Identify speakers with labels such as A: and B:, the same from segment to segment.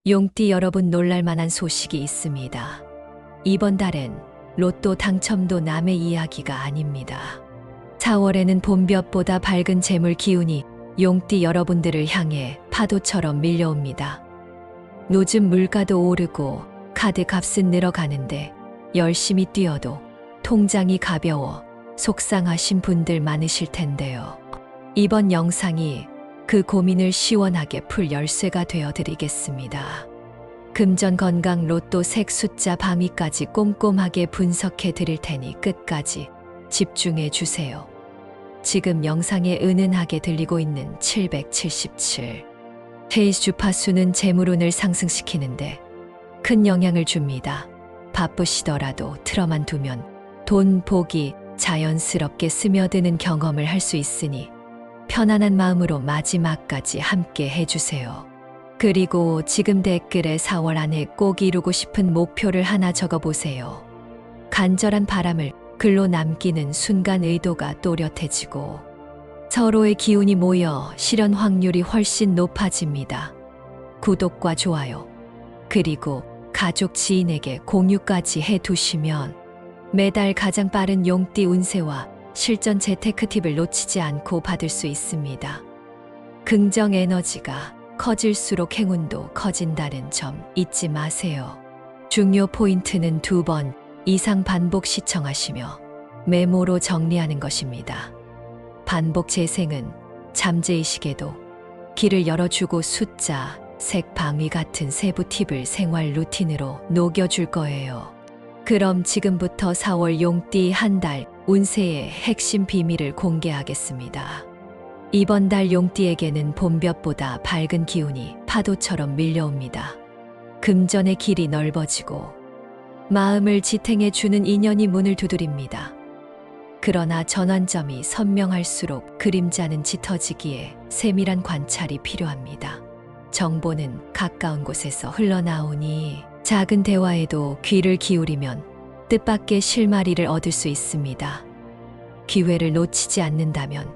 A: 용띠 여러분, 놀랄만한 소식이 있습니다. 이번 달엔 로또 당첨도 남의 이야기가 아닙니다. 4월에는 봄볕보다 밝은 재물 기운이 용띠 여러분들을 향해 파도처럼 밀려옵니다. 요즘 물가도 오르고 카드 값은 늘어가는데 열심히 뛰어도 통장이 가벼워 속상하신 분들 많으실 텐데요. 이번 영상이 그 고민을 시원하게 풀 열쇠가 되어 드리겠습니다. 금전, 건강, 로또, 색, 숫자, 방위까지 꼼꼼하게 분석해 드릴 테니 끝까지 집중해 주세요. 지금 영상에 은은하게 들리고 있는 777. 테이스 주파수는 재물운을 상승시키는데 큰 영향을 줍니다. 바쁘시더라도 틀어만 두면 돈, 복이 자연스럽게 스며드는 경험을 할 수 있으니 편안한 마음으로 마지막까지 함께 해주세요. 그리고 지금 댓글에 4월 안에 꼭 이루고 싶은 목표를 하나 적어보세요. 간절한 바람을 글로 남기는 순간 의도가 또렷해지고 서로의 기운이 모여 실현 확률이 훨씬 높아집니다. 구독과 좋아요, 그리고 가족, 지인에게 공유까지 해두시면 매달 가장 빠른 용띠 운세와 실전 재테크 팁을 놓치지 않고 받을 수 있습니다. 긍정 에너지가 커질수록 행운도 커진다는 점 잊지 마세요. 중요 포인트는 2번 이상 반복 시청하시며 메모로 정리하는 것입니다. 반복 재생은 잠재의식에도 길을 열어주고 숫자, 색, 방위 같은 세부 팁을 생활 루틴으로 녹여줄 거예요. 그럼 지금부터 4월 용띠 한 달 운세의 핵심 비밀을 공개하겠습니다. 이번 달 용띠에게는 봄볕보다 밝은 기운이 파도처럼 밀려옵니다. 금전의 길이 넓어지고 마음을 지탱해 주는 인연이 문을 두드립니다. 그러나 전환점이 선명할수록 그림자는 짙어지기에 세밀한 관찰이 필요합니다. 정보는 가까운 곳에서 흘러나오니 작은 대화에도 귀를 기울이면 뜻밖의 실마리를 얻을 수 있습니다. 기회를 놓치지 않는다면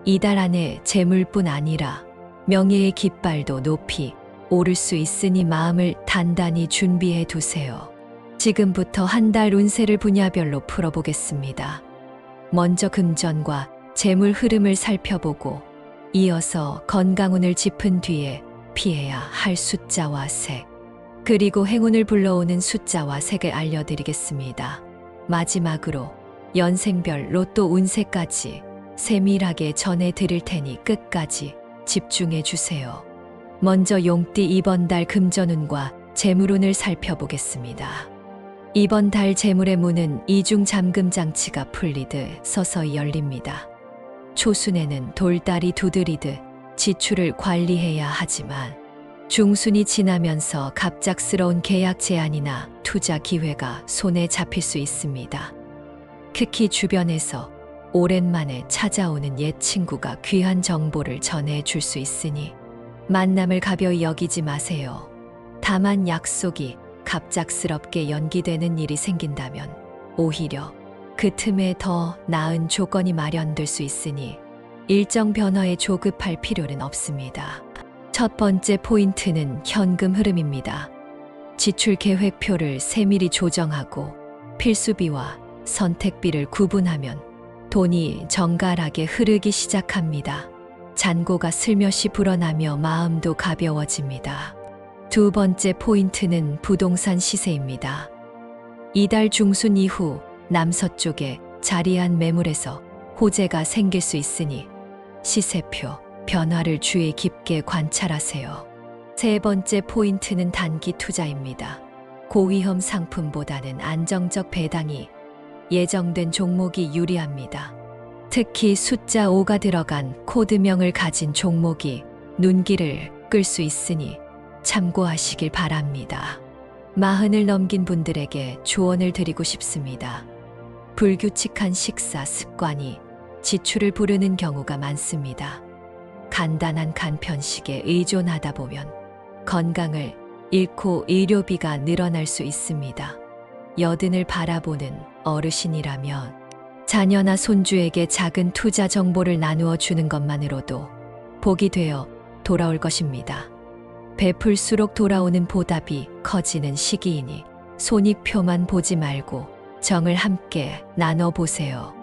A: 이달 안에 재물뿐 아니라 명예의 깃발도 높이 오를 수 있으니 마음을 단단히 준비해 두세요. 지금부터 한 달 운세를 분야별로 풀어보겠습니다. 먼저 금전과 재물 흐름을 살펴보고 이어서 건강운을 짚은 뒤에 피해야 할 숫자와 색, 그리고 행운을 불러오는 숫자와 색을 알려드리겠습니다. 마지막으로 연생별 로또 운세까지 세밀하게 전해드릴 테니 끝까지 집중해 주세요. 먼저 용띠 이번 달 금전운과 재물운을 살펴보겠습니다. 이번 달 재물의 문은 이중 잠금 장치가 풀리듯 서서히 열립니다. 초순에는 돌다리 두드리듯 지출을 관리해야 하지만 중순이 지나면서 갑작스러운 계약 제안이나 투자 기회가 손에 잡힐 수 있습니다. 특히 주변에서 오랜만에 찾아오는 옛 친구가 귀한 정보를 전해줄 수 있으니 만남을 가벼이 여기지 마세요. 다만 약속이 갑작스럽게 연기되는 일이 생긴다면 오히려 그 틈에 더 나은 조건이 마련될 수 있으니 일정 변화에 조급할 필요는 없습니다. 첫 번째 포인트는 현금 흐름입니다. 지출 계획표를 세밀히 조정하고 필수비와 선택비를 구분하면 돈이 정갈하게 흐르기 시작합니다. 잔고가 슬며시 불어나며 마음도 가벼워집니다. 두 번째 포인트는 부동산 시세입니다. 이달 중순 이후 남서쪽에 자리한 매물에서 호재가 생길 수 있으니 시세표 변화를 주의 깊게 관찰하세요. 세 번째 포인트는 단기 투자입니다. 고위험 상품보다는 안정적 배당이 예정된 종목이 유리합니다. 특히 숫자 5가 들어간 코드명을 가진 종목이 눈길을 끌 수 있으니 참고하시길 바랍니다. 40을 넘긴 분들에게 조언을 드리고 싶습니다. 불규칙한 식사 습관이 지출을 부르는 경우가 많습니다. 간단한 간편식에 의존하다 보면 건강을 잃고 의료비가 늘어날 수 있습니다. 여든을 바라보는 어르신이라면 자녀나 손주에게 작은 투자 정보를 나누어 주는 것만으로도 복이 되어 돌아올 것입니다. 베풀수록 돌아오는 보답이 커지는 시기이니 손익표만 보지 말고 정을 함께 나눠보세요.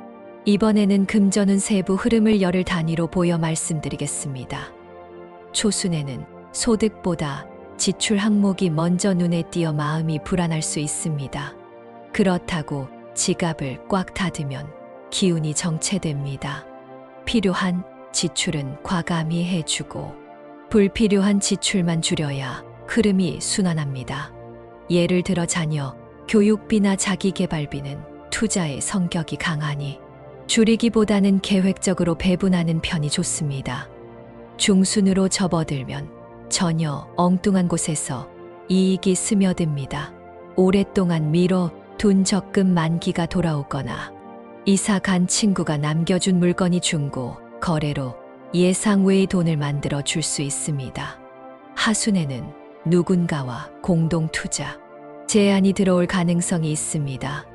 A: 이번에는 금전운 세부 흐름을 열흘 단위로 보여 말씀드리겠습니다. 초순에는 소득보다 지출 항목이 먼저 눈에 띄어 마음이 불안할 수 있습니다. 그렇다고 지갑을 꽉 닫으면 기운이 정체됩니다. 필요한 지출은 과감히 해주고 불필요한 지출만 줄여야 흐름이 순환합니다. 예를 들어 자녀 교육비나 자기개발비는 투자의 성격이 강하니 줄이기보다는 계획적으로 배분하는 편이 좋습니다. 중순으로 접어들면 전혀 엉뚱한 곳에서 이익이 스며듭니다. 오랫동안 미뤄둔 적금 만기가 돌아오거나 이사 간 친구가 남겨준 물건이 중고 거래로 예상 외의 돈을 만들어 줄 수 있습니다. 하순에는 누군가와 공동 투자, 제안이 들어올 가능성이 있습니다.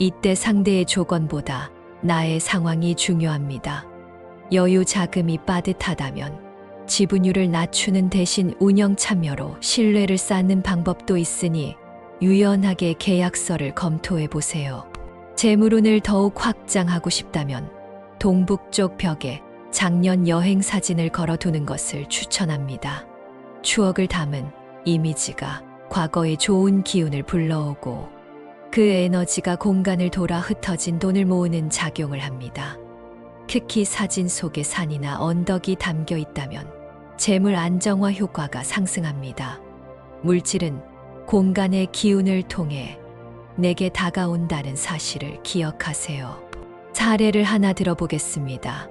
A: 이때 상대의 조건보다 나의 상황이 중요합니다. 여유 자금이 빠듯하다면 지분율을 낮추는 대신 운영 참여로 신뢰를 쌓는 방법도 있으니 유연하게 계약서를 검토해 보세요. 재물운을 더욱 확장하고 싶다면 동북쪽 벽에 작년 여행 사진을 걸어두는 것을 추천합니다. 추억을 담은 이미지가 과거의 좋은 기운을 불러오고 그 에너지가 공간을 돌아 흩어진 돈을 모으는 작용을 합니다. 특히 사진 속에 산이나 언덕이 담겨 있다면 재물 안정화 효과가 상승합니다. 물질은 공간의 기운을 통해 내게 다가온다는 사실을 기억하세요. 사례를 하나 들어보겠습니다.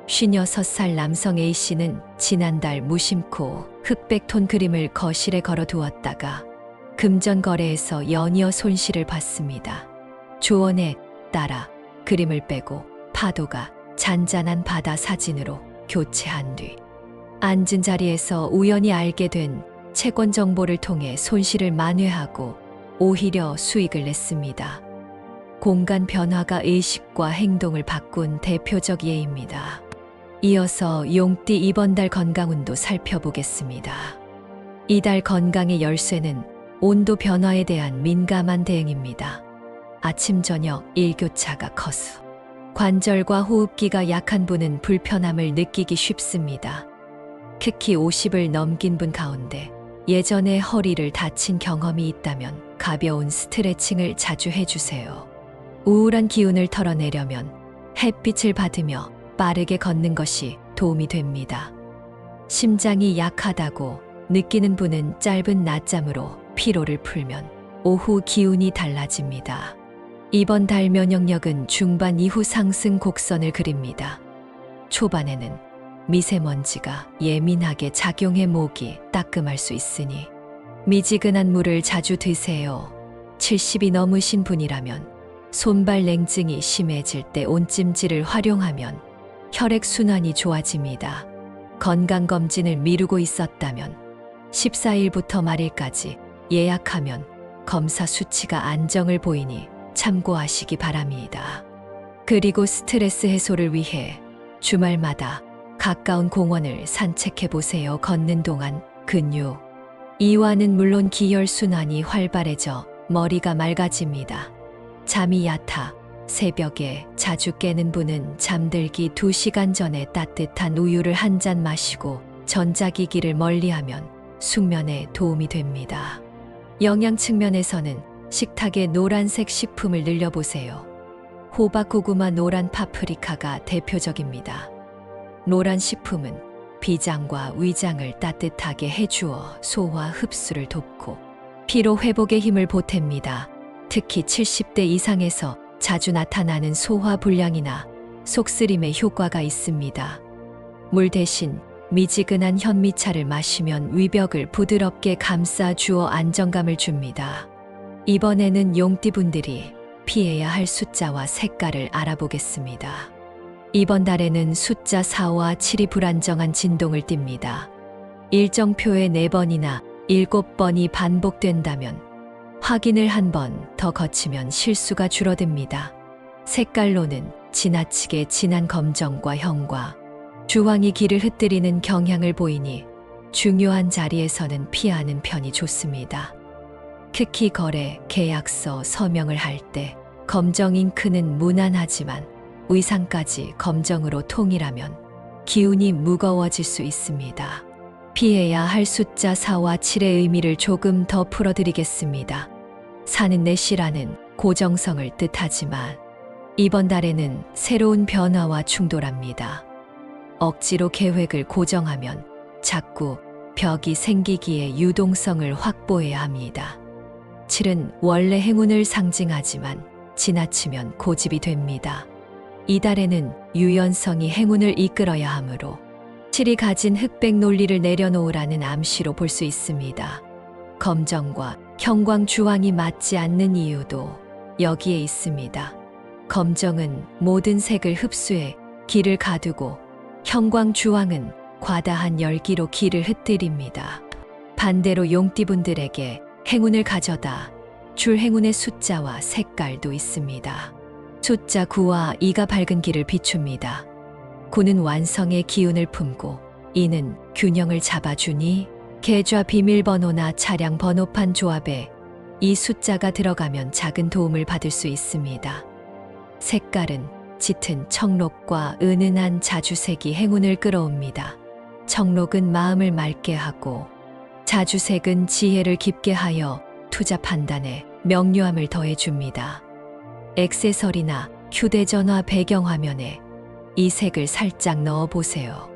A: 56살 남성 A씨는 지난달 무심코 흑백톤 그림을 거실에 걸어두었다가 금전 거래에서 연이어 손실을 봤습니다. 조언에 따라 그림을 빼고 파도가 잔잔한 바다 사진으로 교체한 뒤 앉은 자리에서 우연히 알게 된 채권 정보를 통해 손실을 만회하고 오히려 수익을 냈습니다. 공간 변화가 의식과 행동을 바꾼 대표적 예입니다. 이어서 용띠 이번 달 건강운도 살펴보겠습니다. 이달 건강의 열쇠는 온도 변화에 대한 민감한 대응입니다. 아침 저녁 일교차가 커서 관절과 호흡기가 약한 분은 불편함을 느끼기 쉽습니다. 특히 50을 넘긴 분 가운데 예전에 허리를 다친 경험이 있다면 가벼운 스트레칭을 자주 해주세요. 우울한 기운을 털어내려면 햇빛을 받으며 빠르게 걷는 것이 도움이 됩니다. 심장이 약하다고 느끼는 분은 짧은 낮잠으로 피로를 풀면 오후 기운이 달라집니다. 이번 달 면역력은 중반 이후 상승 곡선을 그립니다. 초반에는 미세먼지가 예민하게 작용해 목이 따끔할 수 있으니 미지근한 물을 자주 드세요. 70이 넘으신 분이라면 손발 냉증이 심해질 때 온찜질을 활용하면 혈액순환이 좋아집니다. 건강검진을 미루고 있었다면 14일부터 말일까지 예약하면 검사 수치가 안정을 보이니 참고하시기 바랍니다. 그리고 스트레스 해소를 위해 주말마다 가까운 공원을 산책해 보세요. 걷는 동안 근육, 이완은 물론 기혈순환이 활발해져 머리가 맑아집니다. 잠이 얕아 새벽에 자주 깨는 분은 잠들기 2시간 전에 따뜻한 우유를 한 잔 마시고 전자기기를 멀리하면 숙면에 도움이 됩니다. 영양 측면에서는 식탁에 노란색 식품을 늘려보세요. 호박, 고구마, 노란 파프리카가 대표적입니다. 노란 식품은 비장과 위장을 따뜻하게 해주어 소화 흡수를 돕고 피로 회복에 힘을 보탭니다. 특히 70대 이상에서 자주 나타나는 소화 불량이나 속쓰림에 효과가 있습니다. 물 대신 미지근한 현미차를 마시면 위벽을 부드럽게 감싸주어 안정감을 줍니다. 이번에는 용띠분들이 피해야 할 숫자와 색깔을 알아보겠습니다. 이번 달에는 숫자 4와 7이 불안정한 진동을 띱니다. 일정표에 4번이나 7번이 반복된다면 확인을 한 번 더 거치면 실수가 줄어듭니다. 색깔로는 지나치게 진한 검정과 형과 주황이 길을 흩뜨리는 경향을 보이니 중요한 자리에서는 피하는 편이 좋습니다. 특히 거래, 계약서, 서명을 할 때 검정 잉크는 무난하지만 의상까지 검정으로 통일하면 기운이 무거워질 수 있습니다. 피해야 할 숫자 4와 7의 의미를 조금 더 풀어드리겠습니다. 4는 내실하는 고정성을 뜻하지만 이번 달에는 새로운 변화와 충돌합니다. 억지로 계획을 고정하면 자꾸 벽이 생기기에 유동성을 확보해야 합니다. 7은 원래 행운을 상징하지만 지나치면 고집이 됩니다. 이달에는 유연성이 행운을 이끌어야 하므로 7이 가진 흑백 논리를 내려놓으라는 암시로 볼 수 있습니다. 검정과 형광주황이 맞지 않는 이유도 여기에 있습니다. 검정은 모든 색을 흡수해 길을 가두고 형광주황은 과다한 열기로 길을 흩뜨립니다. 반대로 용띠분들에게 행운을 가져다 줄 행운의 숫자와 색깔도 있습니다. 숫자 9와 2가 밝은 길을 비춥니다. 9는 완성의 기운을 품고 2는 균형을 잡아주니 계좌 비밀번호나 차량 번호판 조합에 이 숫자가 들어가면 작은 도움을 받을 수 있습니다. 색깔은 짙은 청록과 은은한 자주색이 행운을 끌어옵니다. 청록은 마음을 맑게 하고 자주색은 지혜를 깊게 하여 투자 판단에 명료함을 더해줍니다. 액세서리나 휴대전화 배경화면에 이 색을 살짝 넣어보세요.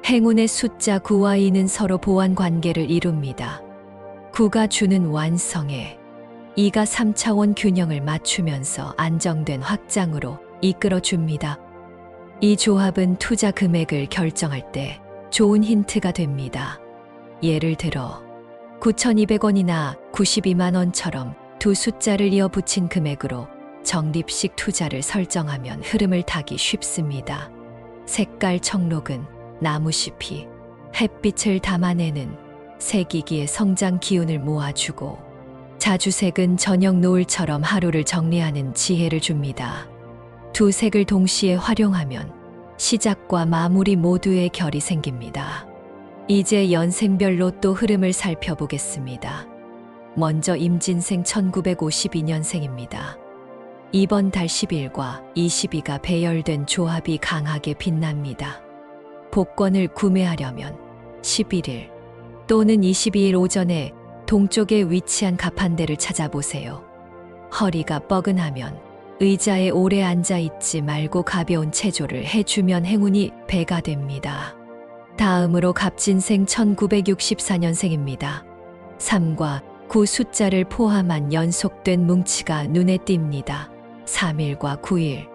A: 행운의 숫자 9와 2는 서로 보완 관계를 이룹니다. 9가 주는 완성에 2가 3차원 균형을 맞추면서 안정된 확장으로 이끌어줍니다. 이 조합은 투자 금액을 결정할 때 좋은 힌트가 됩니다. 예를 들어 9,200원이나 92만 원처럼 두 숫자를 이어 붙인 금액으로 적립식 투자를 설정하면 흐름을 타기 쉽습니다. 색깔 청록은 나무잎이 햇빛을 담아내는 색이기에 성장 기운을 모아주고 자주색은 저녁 노을처럼 하루를 정리하는 지혜를 줍니다. 두 색을 동시에 활용하면 시작과 마무리 모두의 결이 생깁니다. 이제 연생별로 또 흐름을 살펴보겠습니다. 먼저 임진생 1952년생입니다. 이번 달 10일과 22가 배열된 조합이 강하게 빛납니다. 복권을 구매하려면 11일 또는 22일 오전에 동쪽에 위치한 가판대를 찾아보세요. 허리가 뻐근하면 의자에 오래 앉아있지 말고 가벼운 체조를 해주면 행운이 배가 됩니다. 다음으로 갑진생 1964년생입니다. 3과 9 숫자를 포함한 연속된 뭉치가 눈에 띕니다. 3일과 9일,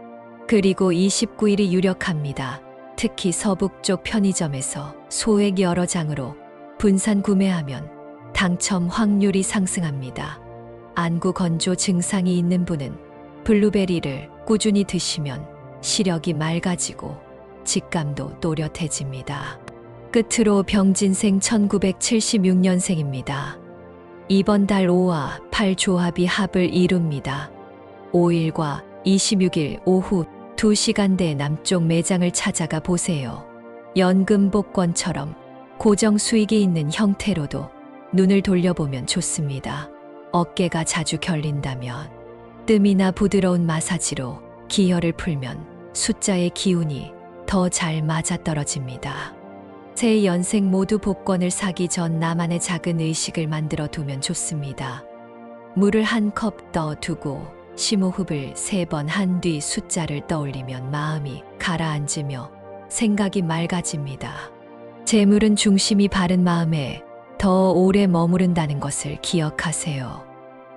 A: 그리고 29일이 유력합니다. 특히 서북쪽 편의점에서 소액 여러 장으로 분산 구매하면 당첨 확률이 상승합니다. 안구 건조 증상이 있는 분은 블루베리를 꾸준히 드시면 시력이 맑아지고 직감도 또렷해집니다. 끝으로 병진생 1976년생입니다. 이번 달 5와 8 조합이 합을 이룹니다. 5일과 26일 오후 2시간대 남쪽 매장을 찾아가 보세요. 연금 복권처럼 고정 수익이 있는 형태로도 눈을 돌려보면 좋습니다. 어깨가 자주 결린다면 뜸이나 부드러운 마사지로 기혈을 풀면 숫자의 기운이 더 잘 맞아떨어집니다. 세 연생 모두 복권을 사기 전 나만의 작은 의식을 만들어 두면 좋습니다. 물을 한 컵 떠두고 심호흡을 3번 한 뒤 숫자를 떠올리면 마음이 가라앉으며 생각이 맑아집니다. 재물은 중심이 바른 마음에 더 오래 머무른다는 것을 기억하세요.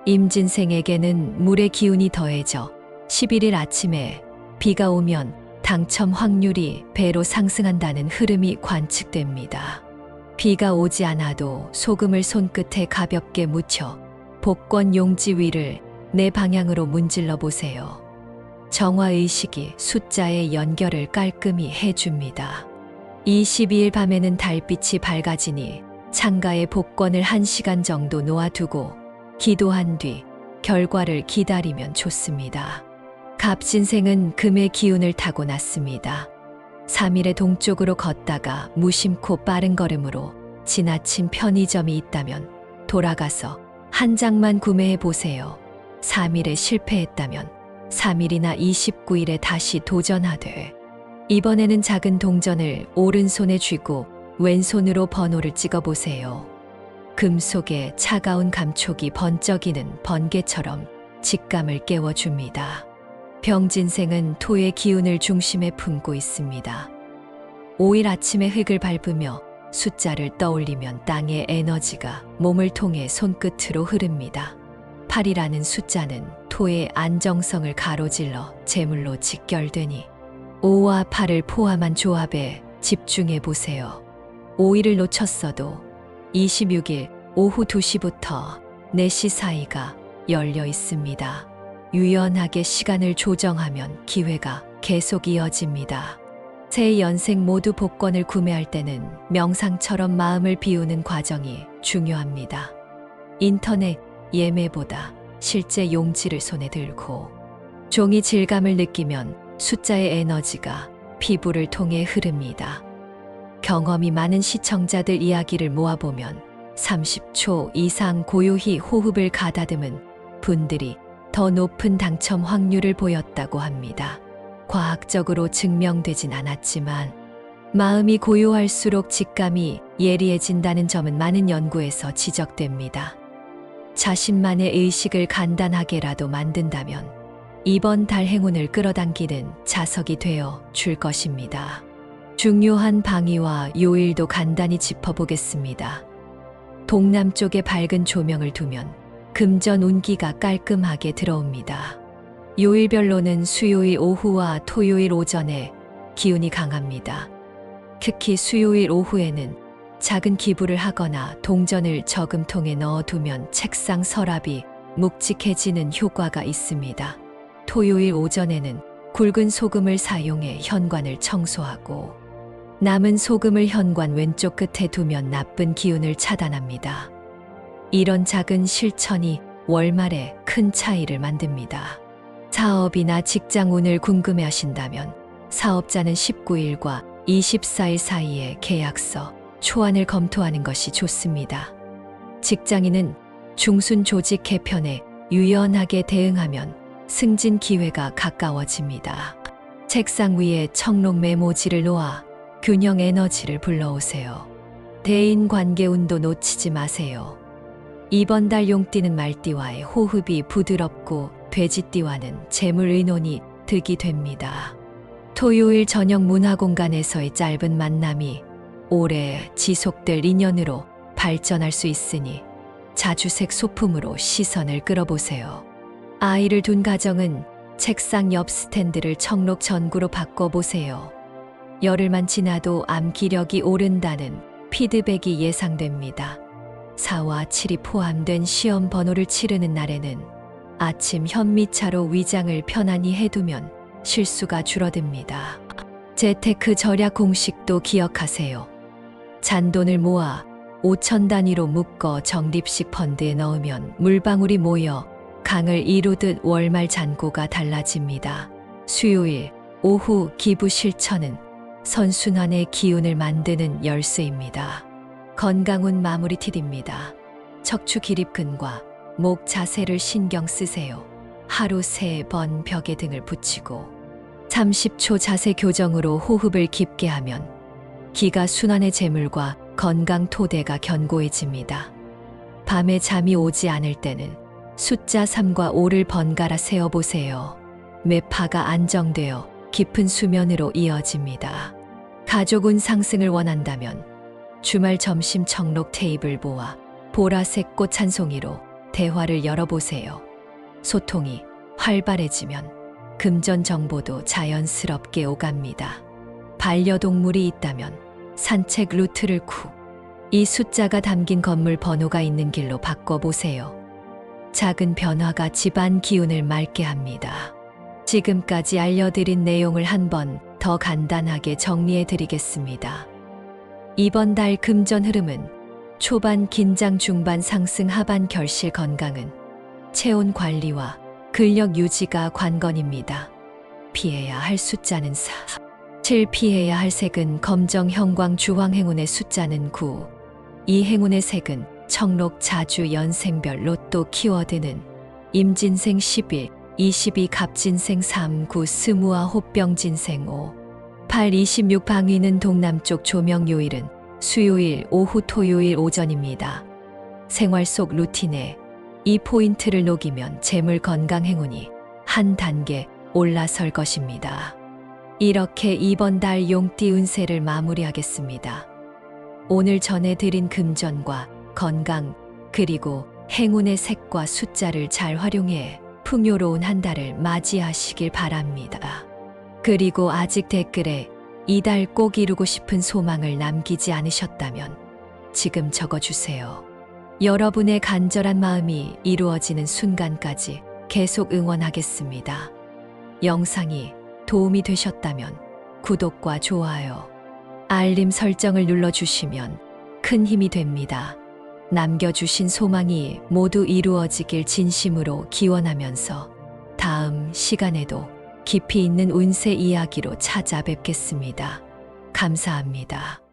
A: 임진생에게는 물의 기운이 더해져 11일 아침에 비가 오면 당첨 확률이 배로 상승한다는 흐름이 관측됩니다. 비가 오지 않아도 소금을 손끝에 가볍게 묻혀 복권 용지 위를 내 방향으로 문질러 보세요. 정화의식이 숫자의 연결을 깔끔히 해줍니다. 22일 밤에는 달빛이 밝아지니 창가에 복권을 1시간 정도 놓아두고 기도한 뒤 결과를 기다리면 좋습니다. 갑진생은 금의 기운을 타고났습니다. 3일에 동쪽으로 걷다가 무심코 빠른 걸음으로 지나친 편의점이 있다면 돌아가서 한 장만 구매해 보세요. 3일에 실패했다면 3일이나 29일에 다시 도전하되 이번에는 작은 동전을 오른손에 쥐고 왼손으로 번호를 찍어 보세요. 금속의 차가운 감촉이 번쩍이는 번개처럼 직감을 깨워줍니다. 병진생은 토의 기운을 중심에 품고 있습니다. 5일 아침에 흙을 밟으며 숫자를 떠올리면 땅의 에너지가 몸을 통해 손끝으로 흐릅니다. 8이라는 숫자는 토의 안정성을 가로질러 제물로 직결되니 5와 8을 포함한 조합에 집중해 보세요. 5일을 놓쳤어도 26일 오후 2시부터 4시 사이가 열려 있습니다. 유연하게 시간을 조정하면 기회가 계속 이어집니다. 새 연생 모두 복권을 구매할 때는 명상처럼 마음을 비우는 과정이 중요합니다. 인터넷 예매보다 실제 용지를 손에 들고 종이 질감을 느끼면 숫자의 에너지가 피부를 통해 흐릅니다. 경험이 많은 시청자들 이야기를 모아보면 30초 이상 고요히 호흡을 가다듬은 분들이 더 높은 당첨 확률을 보였다고 합니다. 과학적으로 증명되진 않았지만 마음이 고요할수록 직감이 예리해진다는 점은 많은 연구에서 지적됩니다. 자신만의 의식을 간단하게라도 만든다면 이번 달 행운을 끌어당기는 자석이 되어 줄 것입니다. 중요한 방위와 요일도 간단히 짚어보겠습니다. 동남쪽에 밝은 조명을 두면 금전 운기가 깔끔하게 들어옵니다. 요일별로는 수요일 오후와 토요일 오전에 기운이 강합니다. 특히 수요일 오후에는 작은 기부를 하거나 동전을 저금통에 넣어두면 책상 서랍이 묵직해지는 효과가 있습니다. 토요일 오전에는 굵은 소금을 사용해 현관을 청소하고 남은 소금을 현관 왼쪽 끝에 두면 나쁜 기운을 차단합니다. 이런 작은 실천이 월말에 큰 차이를 만듭니다. 사업이나 직장 운을 궁금해 하신다면 사업자는 19일과 24일 사이에 계약서, 초안을 검토하는 것이 좋습니다. 직장인은 중순 조직 개편에 유연하게 대응하면 승진 기회가 가까워집니다. 책상 위에 청록 메모지를 놓아 균형 에너지를 불러오세요. 대인 관계 운도 놓치지 마세요. 이번 달 용띠는 말띠와의 호흡이 부드럽고 돼지띠와는 재물 의논이 득이 됩니다. 토요일 저녁 문화공간에서의 짧은 만남이 오래 지속될 인연으로 발전할 수 있으니 자주색 소품으로 시선을 끌어보세요. 아이를 둔 가정은 책상 옆 스탠드를 청록 전구로 바꿔보세요. 열흘만 지나도 암기력이 오른다는 피드백이 예상됩니다. 4와 7이 포함된 시험 번호를 치르는 날에는 아침 현미차로 위장을 편안히 해두면 실수가 줄어듭니다. 재테크 절약 공식도 기억하세요. 잔돈을 모아 5천 단위로 묶어 적립식 펀드에 넣으면 물방울이 모여 강을 이루듯 월말 잔고가 달라집니다. 수요일 오후 기부 실천은 선순환의 기운을 만드는 열쇠입니다. 건강운 마무리 팁입니다. 척추 기립근과 목 자세를 신경 쓰세요. 하루 3번 벽에 등을 붙이고 30초 자세 교정으로 호흡을 깊게 하면 기가 순환의 재물과 건강 토대가 견고해집니다. 밤에 잠이 오지 않을 때는 숫자 3과 5를 번갈아 세어보세요. 매파가 안정되어 깊은 수면으로 이어집니다. 가족운 상승을 원한다면 주말 점심 청록 테이블 보와 보라색 꽃 한 송이로 대화를 열어보세요. 소통이 활발해지면 금전 정보도 자연스럽게 오갑니다. 반려동물이 있다면 산책 루트를 이 숫자가 담긴 건물 번호가 있는 길로 바꿔보세요. 작은 변화가 집안 기운을 맑게 합니다. 지금까지 알려드린 내용을 한 번 더 간단하게 정리해 드리겠습니다. 이번 달 금전 흐름은 초반 긴장, 중반 상승, 하반 결실, 건강은 체온 관리와 근력 유지가 관건입니다. 피해야 할 숫자는 4, 7 피해야 할 색은 검정, 형광, 주황, 행운의 숫자는 9, 이 행운의 색은 청록 자주 연생별 로또 키워드는 임진생 11, 22 갑진생 3, 9 스무와 호병진생 5, 8, 26 방위는 동남쪽 조명 요일은 수요일 오후 토요일 오전입니다. 생활 속 루틴에 이 포인트를 녹이면 재물 건강 행운이 한 단계 올라설 것입니다. 이렇게 이번 달 용띠 운세를 마무리하겠습니다. 오늘 전해드린 금전과 건강 그리고 행운의 색과 숫자를 잘 활용해 풍요로운 한 달을 맞이하시길 바랍니다. 그리고 아직 댓글에 이달 꼭 이루고 싶은 소망을 남기지 않으셨다면 지금 적어주세요. 여러분의 간절한 마음이 이루어지는 순간까지 계속 응원하겠습니다. 영상이 도움이 되셨다면 구독과 좋아요, 알림 설정을 눌러주시면 큰 힘이 됩니다. 남겨주신 소망이 모두 이루어지길 진심으로 기원하면서 다음 시간에도 깊이 있는 운세 이야기로 찾아뵙겠습니다. 감사합니다.